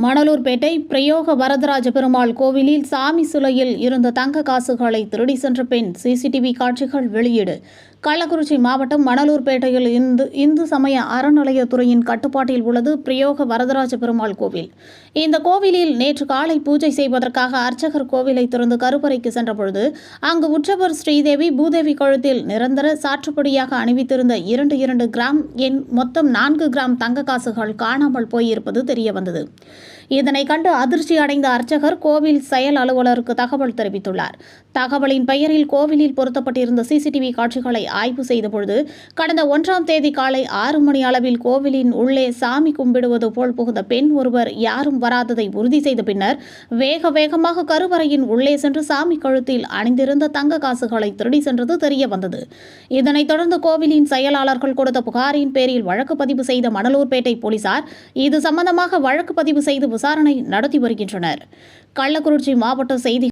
மணலூர்பேட்டை பிரயோக வரதராஜ பெருமாள் கோவிலில் சாமி சிலையில் இருந்த தங்க காசுகளை திருடி சென்ற பெண் சிசிடிவி காட்சிகள் வெளியீடு. கள்ளக்குறிச்சி மாவட்டம் மணலூர்பேட்டையில் இந்து சமய அறநிலையத்துறையின் கட்டுப்பாட்டில் உள்ளது பிரயோக வரதராஜ பெருமாள் கோவில். இந்த கோவிலில் நேற்று காலை பூஜை செய்வதற்காக அர்ச்சகர் கோவிலை திறந்து கருவறைக்கு சென்றபொழுது அங்கு உற்சவர் ஸ்ரீதேவி பூதேவி கழுத்தில் நிரந்தர சாற்றுப்படியாக அணிவித்திருந்த 2 கிராம் மொத்தம் 4 கிராம் தங்க காசுகள் காணாமல் போயிருப்பது தெரியவந்தது. இதனை கண்டு அதிர்ச்சி அடைந்த அர்ச்சகர் கோவில் செயல் அலுவலருக்கு தகவல் தெரிவித்துள்ளார். தகவலின் பெயரில் கோவிலில் பொருத்தப்பட்டிருந்த சிசிடிவி காட்சிகளை ஆய்வு செய்தபொழுது கடந்த 1ஆம் தேதி காலை 6 மணி அளவில் கோவிலின் உள்ளே சாமி கும்பிடுவது போல் புகுந்த பெண் ஒருவர் யாரும் வராததை உறுதி செய்த பின்னர் வேகமாக கருவறையின் உள்ளே சென்று சாமி கழுத்தில் அணிந்திருந்த தங்க காசுகளை திருடி சென்றது தெரிய வந்தது. இதனைத் தொடர்ந்து கோவிலின் செயலாளர்கள் கொடுத்த புகாரின் பேரில் வழக்கு பதிவு செய்த மணலூர்பேட்டை போலீசார் இது சம்பந்தமாக வழக்கு பதிவு செய்து விசாரணை நடத்தி வருகின்றனர். கள்ளக்குறிச்சி மாவட்ட செய்தி